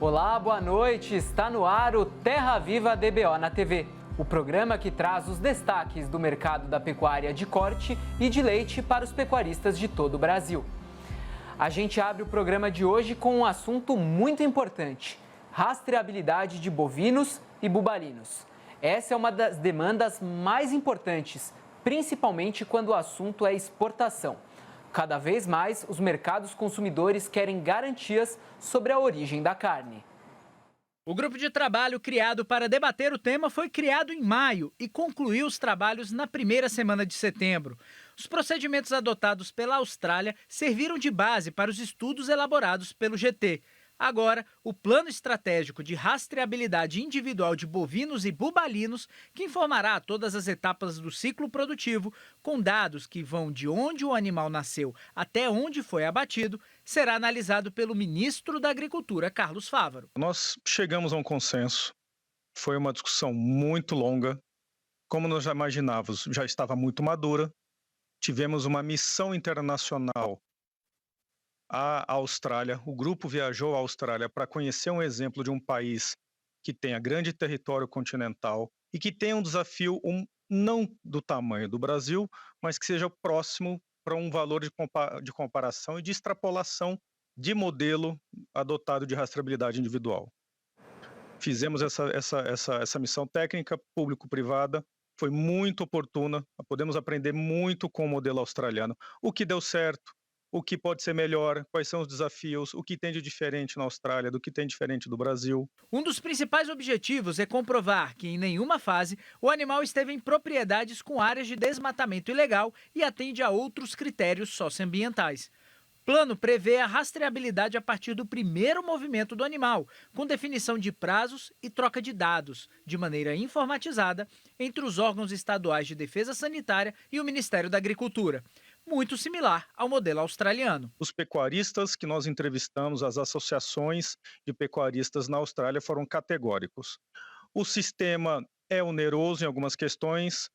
Olá, boa noite. Está no ar o Terra Viva DBO na TV, o programa que traz os destaques do mercado da pecuária de corte e de leite para os pecuaristas de todo o Brasil. A gente abre o programa de hoje com um assunto muito importante: rastreabilidade de bovinos e bubalinos. Essa é uma das demandas mais importantes, principalmente quando o assunto é exportação. Cada vez mais, os mercados consumidores querem garantias sobre a origem da carne. O grupo de trabalho criado para debater o tema foi criado em maio e concluiu os trabalhos na primeira semana de setembro. Os procedimentos adotados pela Austrália serviram de base para os estudos elaborados pelo GT. Agora, o plano estratégico de rastreabilidade individual de bovinos e bubalinos, que informará todas as etapas do ciclo produtivo, com dados que vão de onde o animal nasceu até onde foi abatido, será analisado pelo ministro da Agricultura, Carlos Fávaro. Nós chegamos a um consenso, foi uma discussão muito longa, como nós já imaginávamos, já estava muito madura, tivemos uma missão internacional à Austrália, o grupo viajou à Austrália para conhecer um exemplo de um país que tenha grande território continental e que tenha um desafio não do tamanho do Brasil, mas que seja próximo para um valor de comparação e de extrapolação de modelo adotado de rastreabilidade individual. Fizemos essa missão técnica público-privada, foi muito oportuna, podemos aprender muito com o modelo australiano, o que deu certo, o que pode ser melhor, quais são os desafios, o que tem de diferente na Austrália, do que tem diferente do Brasil. Um dos principais objetivos é comprovar que em nenhuma fase o animal esteve em propriedades com áreas de desmatamento ilegal e atende a outros critérios socioambientais. O plano prevê a rastreabilidade a partir do primeiro movimento do animal, com definição de prazos e troca de dados, de maneira informatizada, entre os órgãos estaduais de defesa sanitária e o Ministério da Agricultura. Muito similar ao modelo australiano. Os pecuaristas que nós entrevistamos, as associações de pecuaristas na Austrália foram categóricos. O sistema é oneroso em algumas questões,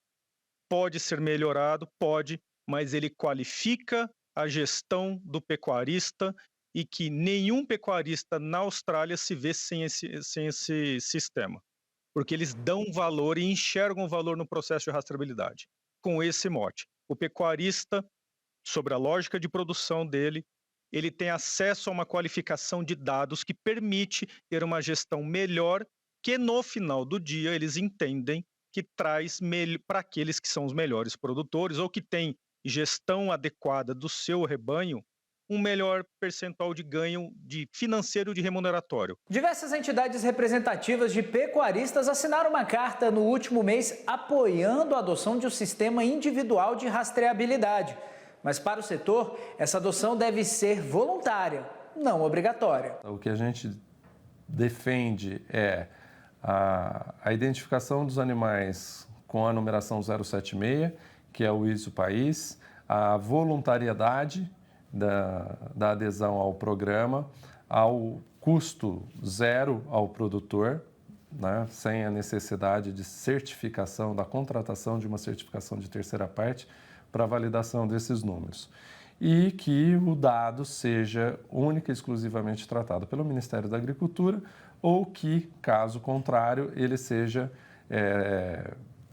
pode ser melhorado, pode, mas ele qualifica a gestão do pecuarista e que nenhum pecuarista na Austrália se vê sem esse sistema, porque eles dão valor e enxergam valor no processo de rastreabilidade. Com esse mote, o pecuarista, sobre a lógica de produção dele, ele tem acesso a uma qualificação de dados que permite ter uma gestão melhor, que no final do dia eles entendem que traz para aqueles que são os melhores produtores ou que têm gestão adequada do seu rebanho, um melhor percentual de ganho de financeiro de remuneratório. Diversas entidades representativas de pecuaristas assinaram uma carta no último mês apoiando a adoção de um sistema individual de rastreabilidade. Mas para o setor, essa adoção deve ser voluntária, não obrigatória. O que a gente defende é a identificação dos animais com a numeração 076, que é o ISO país, a voluntariedade da adesão ao programa, ao custo zero ao produtor, né, sem a necessidade de certificação, da contratação de uma certificação de terceira parte para a validação desses números. E que o dado seja única e exclusivamente tratado pelo Ministério da Agricultura ou que, caso contrário, ele seja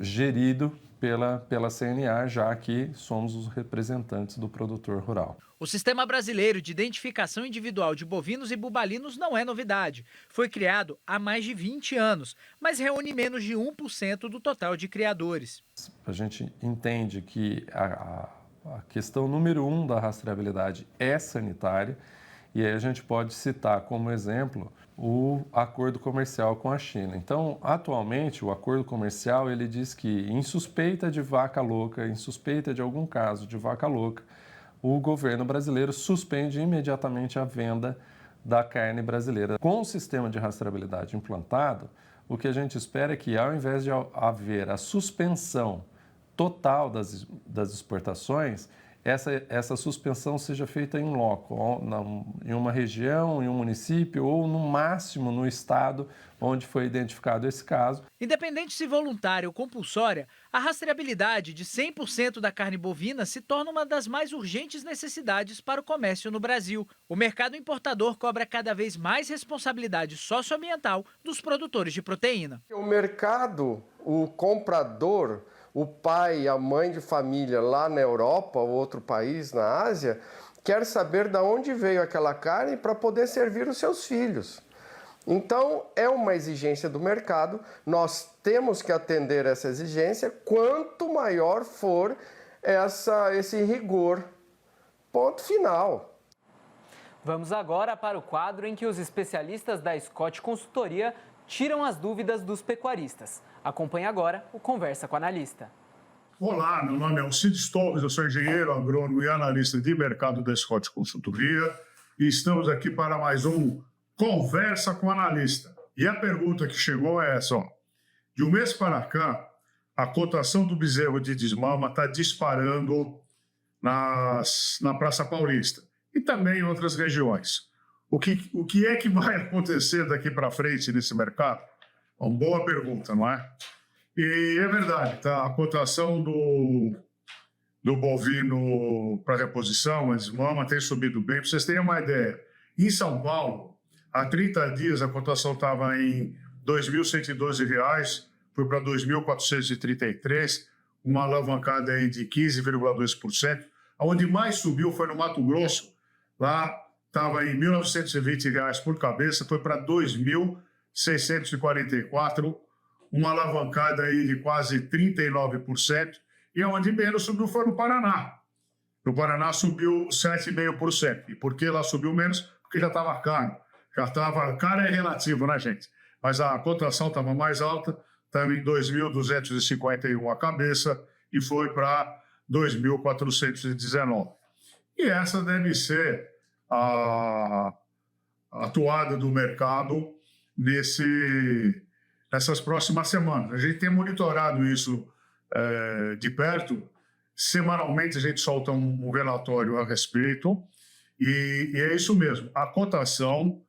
gerido pela CNA, já que somos os representantes do produtor rural. O Sistema Brasileiro de Identificação Individual de Bovinos e Bubalinos não é novidade. Foi criado há mais de 20 anos, mas reúne menos de 1% do total de criadores. A gente entende que a questão número 1 da rastreabilidade é sanitária, e aí a gente pode citar como exemplo o acordo comercial com a China. Então, atualmente, o acordo comercial ele diz que em suspeita de vaca louca, em suspeita de algum caso de vaca louca, o governo brasileiro suspende imediatamente a venda da carne brasileira. Com o sistema de rastreabilidade implantado, o que a gente espera é que, ao invés de haver a suspensão total das exportações, essa suspensão seja feita em loco, em uma região, em um município ou, no máximo, no estado onde foi identificado esse caso. Independente se voluntária ou compulsória, a rastreabilidade de 100% da carne bovina se torna uma das mais urgentes necessidades para o comércio no Brasil. O mercado importador cobra cada vez mais responsabilidade socioambiental dos produtores de proteína. O mercado, o comprador, o pai, a mãe de família lá na Europa ou outro país na Ásia, quer saber de onde veio aquela carne para poder servir os seus filhos. Então, é uma exigência do mercado, nós temos que atender essa exigência, quanto maior for esse rigor. Ponto final. Vamos agora para o quadro em que os especialistas da Scott Consultoria tiram as dúvidas dos pecuaristas. Acompanhe agora o Conversa com o Analista. Olá, meu nome é Alcides Torres, eu sou engenheiro agrônomo e analista de mercado da Scott Consultoria e estamos aqui para mais um Conversa com o Analista. E a pergunta que chegou é essa, ó. De um mês para cá, a cotação do bezerro de desmama está disparando na Praça Paulista e também em outras regiões. O que é que vai acontecer daqui para frente nesse mercado? Uma boa pergunta, não é? E é verdade, tá? A cotação do bovino para reposição, a desmama, tem subido bem. Para vocês terem uma ideia, em São Paulo, há 30 dias a cotação estava em R$ 2.112, foi para R$ 2.433, uma alavancada aí de 15,2%. Onde mais subiu foi no Mato Grosso, lá estava em R$ 1.920 por cabeça, foi para R$ 2.644, uma alavancada aí de quase 39%, e onde menos subiu foi no Paraná. No Paraná subiu 7,5%. E por que lá subiu menos? Porque já estava caro. Caro é relativo, né, gente? Mas a cotação estava mais alta, estava em 2.251 a cabeça e foi para 2.419. E essa deve ser a atuada do mercado nessas próximas semanas. A gente tem monitorado isso de perto. Semanalmente a gente solta um relatório a respeito e é isso mesmo. A cotação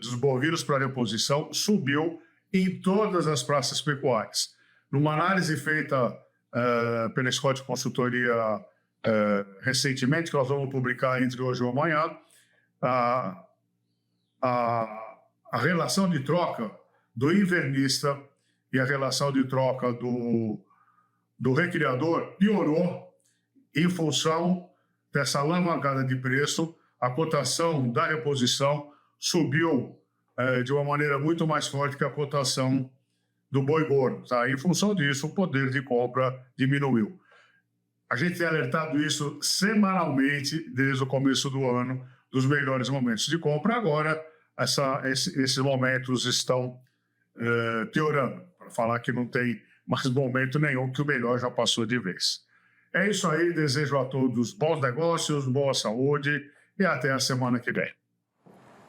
dos bovinos para reposição subiu em todas as praças pecuárias. Numa análise feita pela Scott Consultoria recentemente, que nós vamos publicar entre hoje e amanhã, a relação de troca do invernista e a relação de troca do recriador piorou em função dessa alavancada de preço. A cotação da reposição subiu de uma maneira muito mais forte que a cotação do boi gordo. Tá? Em função disso, o poder de compra diminuiu. A gente tem alertado isso semanalmente desde o começo do ano, dos melhores momentos de compra. Agora, esses momentos estão piorando, para falar que não tem mais momento nenhum, que o melhor já passou de vez. É isso aí, desejo a todos bons negócios, boa saúde e até a semana que vem.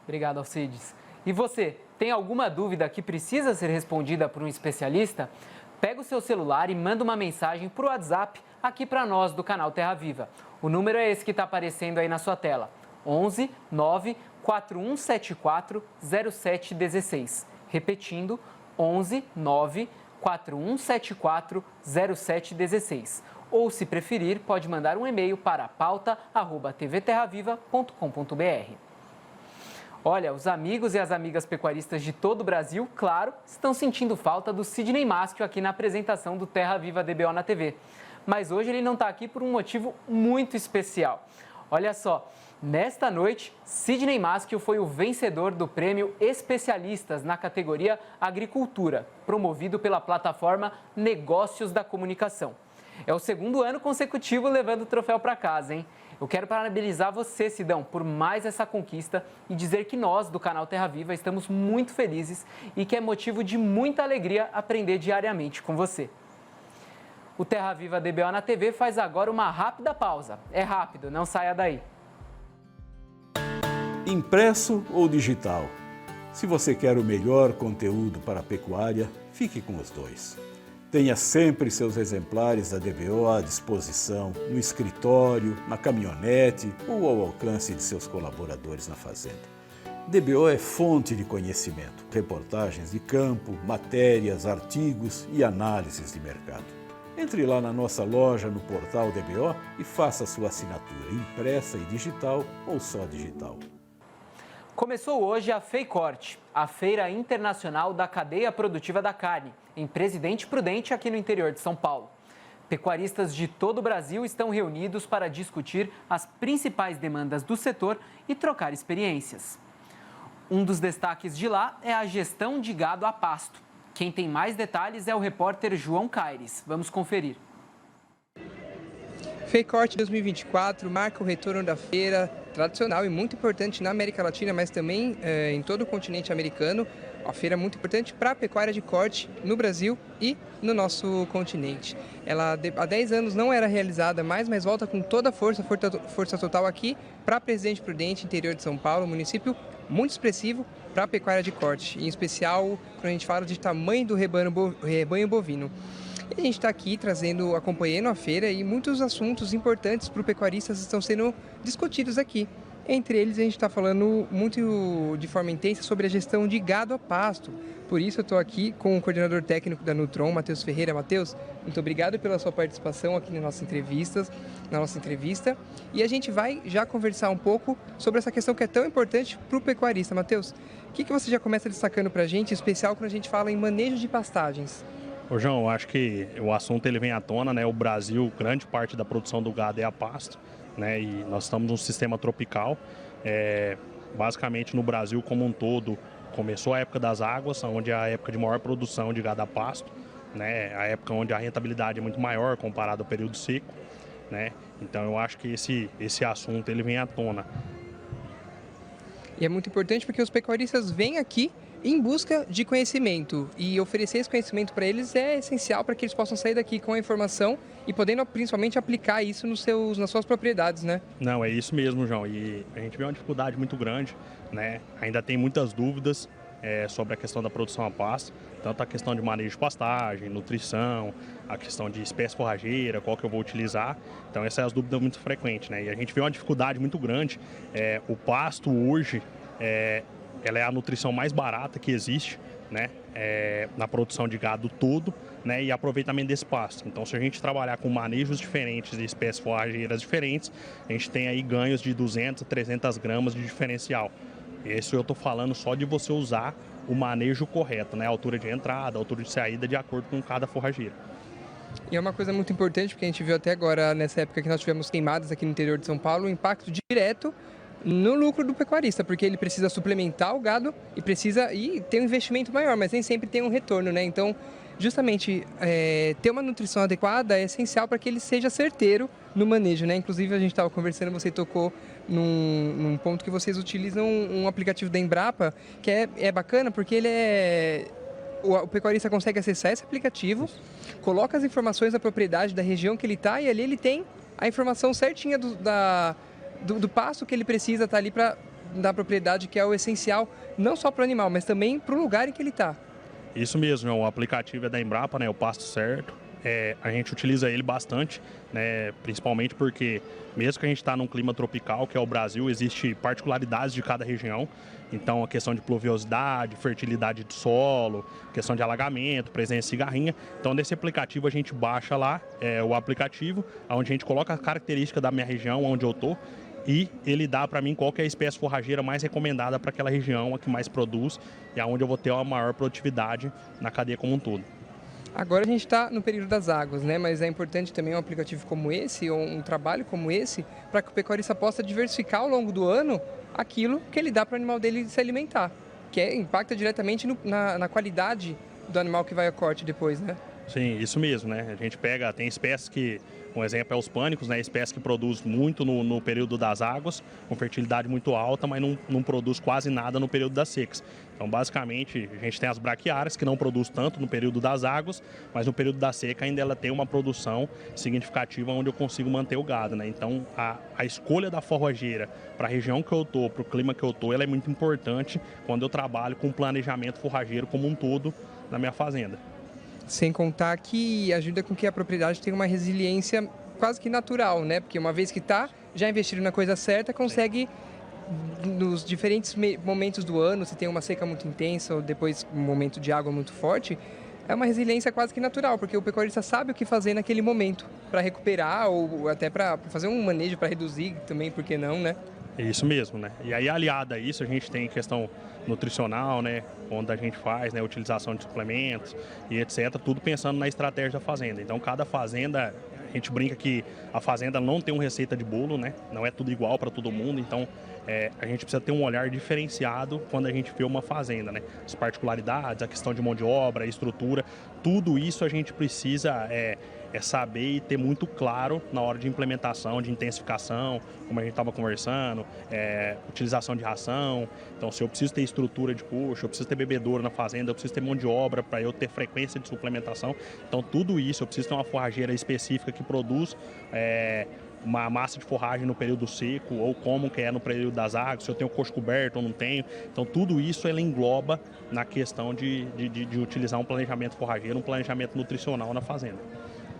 Obrigado, Alcides. E você, tem alguma dúvida que precisa ser respondida por um especialista? Pega o seu celular e manda uma mensagem por WhatsApp aqui para nós do canal Terra Viva. O número é esse que está aparecendo aí na sua tela, 11 9 4174 0716. Repetindo, 11 9 4174 0716. Ou, se preferir, pode mandar um e-mail para pauta@tvterraviva.com.br. Olha, os amigos e as amigas pecuaristas de todo o Brasil, claro, estão sentindo falta do Sidney Maschio aqui na apresentação do Terra Viva DBO na TV. Mas hoje ele não está aqui por um motivo muito especial. Olha só, nesta noite, Sidney Maschio foi o vencedor do prêmio Especialistas na categoria Agricultura, promovido pela plataforma Negócios da Comunicação. É o segundo ano consecutivo levando o troféu para casa, hein? Eu quero parabenizar você, Sidão, por mais essa conquista e dizer que nós, do canal Terra Viva, estamos muito felizes e que é motivo de muita alegria aprender diariamente com você. O Terra Viva DBO na TV faz agora uma rápida pausa. É rápido, não saia daí. Impresso ou digital? Se você quer o melhor conteúdo para a pecuária, fique com os dois. Tenha sempre seus exemplares da DBO à disposição, no escritório, na caminhonete ou ao alcance de seus colaboradores na fazenda. DBO é fonte de conhecimento, reportagens de campo, matérias, artigos e análises de mercado. Entre lá na nossa loja no portal DBO e faça sua assinatura impressa e digital ou só digital. Começou hoje a FEICORTE, a Feira Internacional da Cadeia Produtiva da Carne, em Presidente Prudente, aqui no interior de São Paulo. Pecuaristas de todo o Brasil estão reunidos para discutir as principais demandas do setor e trocar experiências. Um dos destaques de lá é a gestão de gado a pasto. Quem tem mais detalhes é o repórter João Caires. Vamos conferir. FEICORTE 2024 marca o retorno da feira tradicional e muito importante na América Latina, mas também em todo o continente americano. A feira é muito importante para a pecuária de corte no Brasil e no nosso continente. Ela há 10 anos não era realizada mais, mas volta com toda a força total aqui para Presidente Prudente, interior de São Paulo, município muito expressivo para a pecuária de corte, em especial quando a gente fala de tamanho do rebanho bovino. E a gente está aqui acompanhando a feira e muitos assuntos importantes para o pecuaristas estão sendo discutidos aqui. Entre eles, a gente está falando muito de forma intensa sobre a gestão de gado a pasto. Por isso, eu estou aqui com o coordenador técnico da Nutron, Matheus Ferreira. Matheus, muito obrigado pela sua participação aqui na nossa entrevista. E a gente vai já conversar um pouco sobre essa questão que é tão importante para o pecuarista. Matheus, o que você já começa destacando para a gente, em especial quando a gente fala em manejo de pastagens? Ô João, eu acho que o assunto ele vem à tona, né? O Brasil, grande parte da produção do gado é a pasto, né? E nós estamos num sistema tropical. Basicamente no Brasil como um todo, começou a época das águas, onde é a época de maior produção de gado a pasto, né? A época onde a rentabilidade é muito maior comparado ao período seco, né? Então eu acho que esse assunto ele vem à tona. E é muito importante porque os pecuaristas vêm aqui em busca de conhecimento, e oferecer esse conhecimento para eles é essencial para que eles possam sair daqui com a informação e podendo principalmente aplicar isso nas suas propriedades, né? Não, é isso mesmo, João, e a gente vê uma dificuldade muito grande, né? Ainda tem muitas dúvidas sobre a questão da produção a pasto, tanto a questão de manejo de pastagem, nutrição, a questão de espécie forrageira, qual que eu vou utilizar. Então essas são as dúvidas muito frequentes, né? E a gente vê uma dificuldade muito grande. O pasto hoje ela é a nutrição mais barata que existe, né, na produção de gado todo, né, e aproveitamento desse pasto. Então, se a gente trabalhar com manejos diferentes de espécies forrageiras diferentes, a gente tem aí ganhos de 200, 300 gramas de diferencial. Isso eu estou falando só de você usar o manejo correto, né, a altura de entrada, a altura de saída, de acordo com cada forrageira. E é uma coisa muito importante, porque a gente viu até agora, nessa época que nós tivemos queimadas aqui no interior de São Paulo, o impacto direto no lucro do pecuarista, porque ele precisa suplementar o gado e ter um investimento maior, mas nem sempre tem um retorno, né? Então, justamente, ter uma nutrição adequada é essencial para que ele seja certeiro no manejo, né? Inclusive, a gente estava conversando, você tocou num ponto que vocês utilizam um aplicativo da Embrapa, que é bacana, porque o pecuarista consegue acessar esse aplicativo, coloca as informações da propriedade, da região que ele está, e ali ele tem a informação certinha do pasto que ele precisa estar ali da propriedade, que é o essencial, não só para o animal, mas também para o lugar em que ele está. Isso mesmo, o aplicativo é da Embrapa, né, o Pasto Certo. A gente utiliza ele bastante, né, principalmente porque mesmo que a gente está num clima tropical, que é o Brasil, existe particularidades de cada região. Então, a questão de pluviosidade, fertilidade do solo, questão de alagamento, presença de cigarrinha. Então, nesse aplicativo a gente baixa lá o aplicativo, onde a gente coloca a característica da minha região, onde eu estou, e ele dá para mim qual que é a espécie forrageira mais recomendada para aquela região, a que mais produz e aonde eu vou ter uma maior produtividade na cadeia como um todo. Agora a gente está no período das águas, né? Mas é importante também um aplicativo como esse, ou um trabalho como esse, para que o pecuarista possa diversificar ao longo do ano aquilo que ele dá para o animal dele se alimentar, que impacta diretamente na qualidade do animal que vai ao corte depois, né? Sim, isso mesmo, né? A gente tem espécies que, um exemplo é os pânicos, né? Espécies que produz muito no período das águas, com fertilidade muito alta, mas não produz quase nada no período das secas. Então, basicamente, a gente tem as braquiárias, que não produz tanto no período das águas, mas no período da seca ainda ela tem uma produção significativa onde eu consigo manter o gado, né? Então, a escolha da forrageira para a região que eu estou, para o clima que eu estou, ela é muito importante quando eu trabalho com planejamento forrageiro como um todo na minha fazenda. Sem contar que ajuda com que a propriedade tenha uma resiliência quase que natural, né? Porque uma vez que está já investido na coisa certa, consegue, nos diferentes momentos do ano, se tem uma seca muito intensa ou depois um momento de água muito forte, é uma resiliência quase que natural, porque o pecuarista sabe o que fazer naquele momento para recuperar ou até para fazer um manejo para reduzir também, por que não, né? É isso mesmo, né? E aí, aliado a isso, a gente tem questão nutricional, né? Onde a gente faz, né? Utilização de suplementos e etc. Tudo pensando na estratégia da fazenda. Então, cada fazenda, a gente brinca que a fazenda não tem uma receita de bolo, né? Não é tudo igual para todo mundo. Então, a gente precisa ter um olhar diferenciado quando a gente vê uma fazenda, né? As particularidades, a questão de mão de obra, a estrutura, tudo isso a gente precisa saber e ter muito claro na hora de implementação, de intensificação, como a gente estava conversando, utilização de ração. Então, se eu preciso ter estrutura de coxo, eu preciso ter bebedouro na fazenda, eu preciso ter mão de obra para eu ter frequência de suplementação. Então, tudo isso, eu preciso ter uma forrageira específica que produz uma massa de forragem no período seco, ou como que é no período das águas, se eu tenho coxo coberto ou não tenho. Então, tudo isso ela engloba na questão de utilizar um planejamento forrageiro, um planejamento nutricional na fazenda.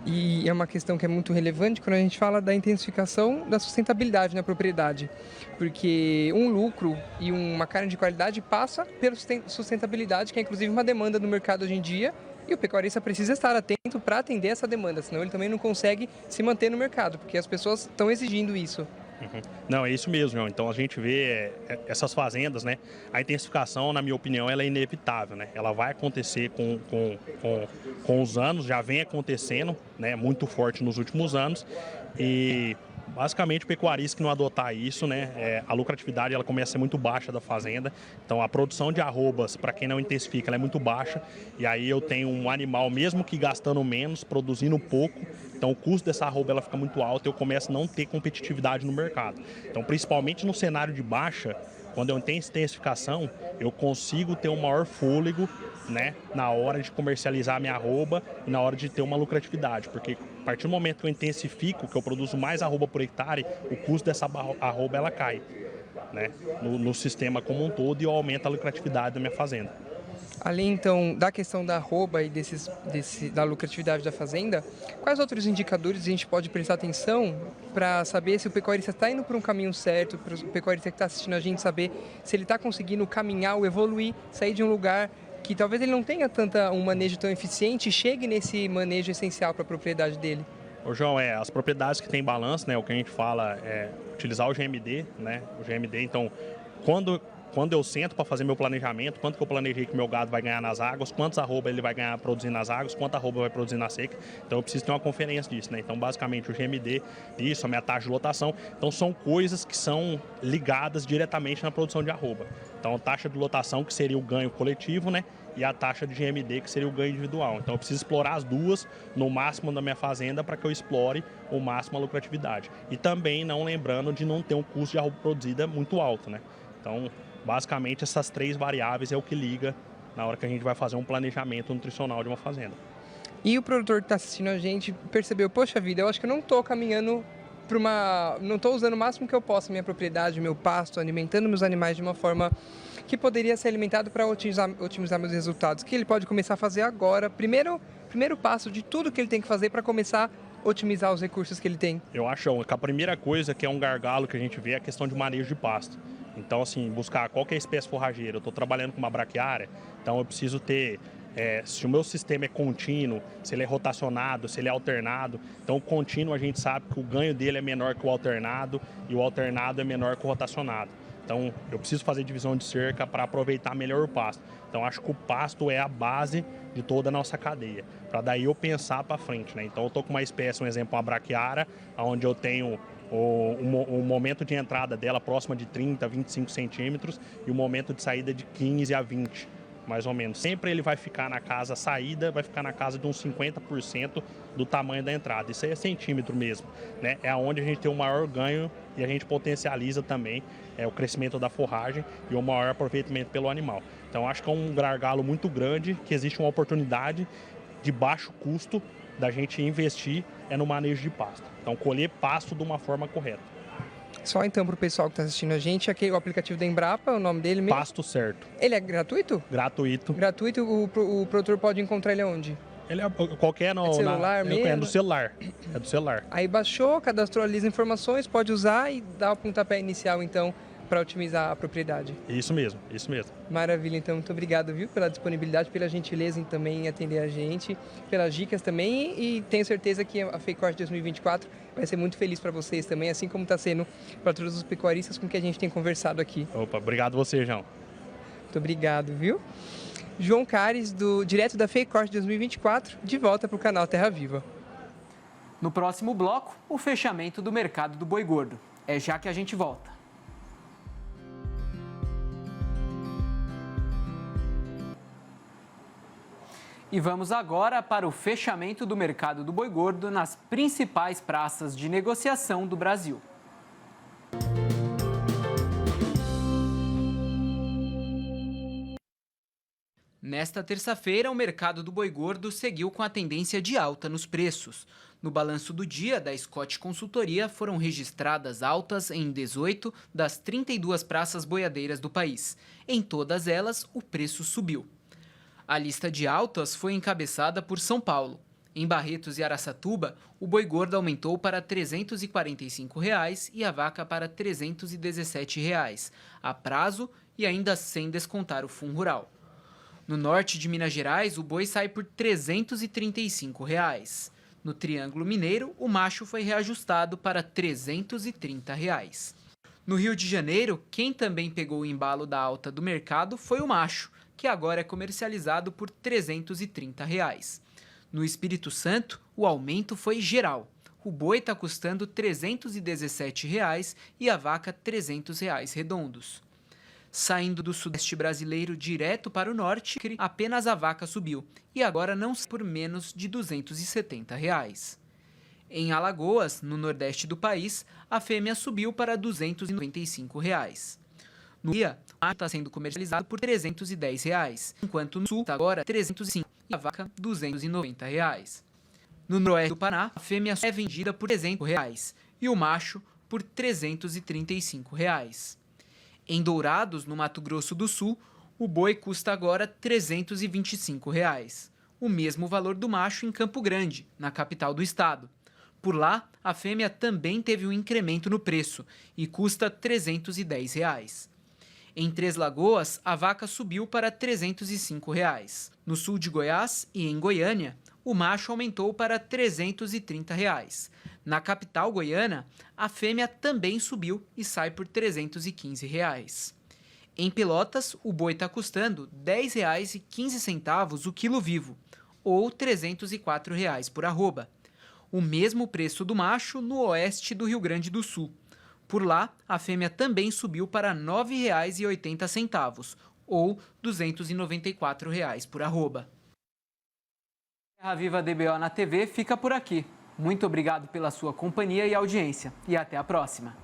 E é uma questão que é muito relevante quando a gente fala da intensificação da sustentabilidade na propriedade. Porque um lucro e uma carne de qualidade passa pela sustentabilidade, que é inclusive uma demanda no mercado hoje em dia. E o pecuarista precisa estar atento para atender essa demanda, senão ele também não consegue se manter no mercado, porque as pessoas estão exigindo isso. Uhum. Não, é isso mesmo, João. Então a gente vê essas fazendas, né? A intensificação, na minha opinião, ela é inevitável, né? Ela vai acontecer com os anos, já vem acontecendo, né? Muito forte nos últimos anos. E basicamente o pecuarista que não adotar isso, né? A lucratividade ela começa a ser muito baixa da fazenda. Então a produção de arrobas, para quem não intensifica, ela é muito baixa. E aí eu tenho um animal, mesmo que gastando menos, produzindo pouco. Então o custo dessa arroba ela fica muito alto e eu começo a não ter competitividade no mercado. Então principalmente no cenário de baixa, quando eu tenho intensificação, eu consigo ter um maior fôlego, né, na hora de comercializar a minha arroba e na hora de ter uma lucratividade. Porque a partir do momento que eu intensifico, que eu produzo mais arroba por hectare, o custo dessa arroba ela cai, né, no sistema como um todo, e eu aumento a lucratividade da minha fazenda. Além, então, da questão da arroba e da lucratividade da fazenda, quais outros indicadores a gente pode prestar atenção para saber se o pecuarista está indo por um caminho certo, para o pecuarista que está assistindo a gente saber se ele está conseguindo caminhar ou evoluir, sair de um lugar que talvez ele não tenha um manejo tão eficiente e chegue nesse manejo essencial para a propriedade dele? Ô, João, as propriedades que tem balanço, né, o que a gente fala é utilizar o GMD, né, o GMD, então, quando eu sento para fazer meu planejamento, quanto que eu planejei que meu gado vai ganhar nas águas, quantos arroba ele vai ganhar produzindo nas águas, quanta arroba vai produzir na seca. Então eu preciso ter uma conferência disso, né? Então basicamente o GMD, isso, a minha taxa de lotação. Então são coisas que são ligadas diretamente na produção de arroba. Então a taxa de lotação, que seria o ganho coletivo, né? E a taxa de GMD, que seria o ganho individual. Então eu preciso explorar as duas no máximo da minha fazenda para que eu explore o máximo a lucratividade. E também não lembrando de não ter um custo de arroba produzida muito alto, né? Então, basicamente, essas três variáveis é o que liga na hora que a gente vai fazer um planejamento nutricional de uma fazenda. E o produtor que está assistindo a gente percebeu, poxa vida, eu acho que eu não estou caminhando não estou usando o máximo que eu posso a minha propriedade, meu pasto, alimentando meus animais de uma forma que poderia ser alimentado para otimizar meus resultados. O que ele pode começar a fazer agora? Primeiro passo de tudo que ele tem que fazer para começar a otimizar os recursos que ele tem. Eu acho que a primeira coisa que é um gargalo que a gente vê é a questão de manejo de pasto. Então, assim, buscar qual que é a espécie forrageira. Eu estou trabalhando com uma braquiária, então eu preciso ter, se o meu sistema é contínuo, se ele é rotacionado, se ele é alternado. Então, o contínuo a gente sabe que o ganho dele é menor que o alternado e o alternado é menor que o rotacionado. Então, eu preciso fazer divisão de cerca para aproveitar melhor o pasto. Então, acho que o pasto é a base de toda a nossa cadeia, para daí eu pensar para frente, né? Então, eu estou com uma espécie, um exemplo, uma braquiária, onde eu tenho o momento de entrada dela próxima de 30 a 25 centímetros e o momento de saída de 15 a 20, mais ou menos. Sempre ele vai ficar na casa, a saída vai ficar na casa de uns 50% do tamanho da entrada. Isso aí é centímetro mesmo, né? É onde a gente tem o maior ganho e a gente potencializa também o crescimento da forragem e o maior aproveitamento pelo animal. Então acho que é um gargalo muito grande, que existe uma oportunidade de baixo custo da gente investir no manejo de pasto. Então, colher pasto de uma forma correta. Só então para o pessoal que está assistindo a gente, aqui o aplicativo da Embrapa, o nome dele mesmo? Pasto Certo. Ele é gratuito? Gratuito. Gratuito, o produtor pode encontrar ele onde? Ele é qualquer no, É celular mesmo? É do celular. É do celular. Aí baixou, cadastrou ali as informações, pode usar e dar o pontapé inicial, então, para otimizar a propriedade. Isso mesmo, isso mesmo. Maravilha, então, muito obrigado, viu, pela disponibilidade, pela gentileza em também atender a gente, pelas dicas também, e tenho certeza que a FEICORT 2024 vai ser muito feliz para vocês também, assim como está sendo para todos os pecuaristas com que a gente tem conversado aqui. Opa, obrigado você, João. Muito obrigado, viu? João Cares, direto da FEICORT 2024, de volta para o canal Terra Viva. No próximo bloco, o fechamento do mercado do boi gordo. É já que a gente volta. E vamos agora para o fechamento do mercado do boi gordo nas principais praças de negociação do Brasil. Nesta terça-feira, o mercado do boi gordo seguiu com a tendência de alta nos preços. No balanço do dia da Scott Consultoria, foram registradas altas em 18 das 32 praças boiadeiras do país. Em todas elas, o preço subiu. A lista de altas foi encabeçada por São Paulo. Em Barretos e Araçatuba, o boi gordo aumentou para R$ 345 e a vaca para R$ 317, a prazo e ainda sem descontar o fundo rural. No norte de Minas Gerais, o boi sai por R$ 335. No Triângulo Mineiro, o macho foi reajustado para R$ 330. No Rio de Janeiro, quem também pegou o embalo da alta do mercado foi o macho, que agora é comercializado por R$ 330. No Espírito Santo, o aumento foi geral. O boi está custando R$ 317 e a vaca R$ 300 redondos. Saindo do sudeste brasileiro direto para o norte, apenas a vaca subiu e agora não sai por menos de R$ 270. Em Alagoas, no nordeste do país, a fêmea subiu para R$ 295. No dia, o macho está sendo comercializado por R$ 310, enquanto no sul está agora R$ 305 e a vaca R$ 290. No noroeste do Paraná, a fêmea é vendida por R$ 300 e o macho por R$ 335. Em Dourados, no Mato Grosso do Sul, o boi custa agora R$ 325. O mesmo valor do macho em Campo Grande, na capital do estado. Por lá, a fêmea também teve um incremento no preço e custa R$ 310. Em Três Lagoas, a vaca subiu para R$ 305. No sul de Goiás e em Goiânia, o macho aumentou para R$ 330. Na capital goiana, a fêmea também subiu e sai por R$ 315. Em Pelotas, o boi está custando R$ 10,15 o quilo vivo, ou R$ 304 por arroba. O mesmo preço do macho no oeste do Rio Grande do Sul. Por lá, a fêmea também subiu para R$ 9,80, ou R$ 294 por arroba. A Viva DBO na TV fica por aqui. Muito obrigado pela sua companhia e audiência. E até a próxima.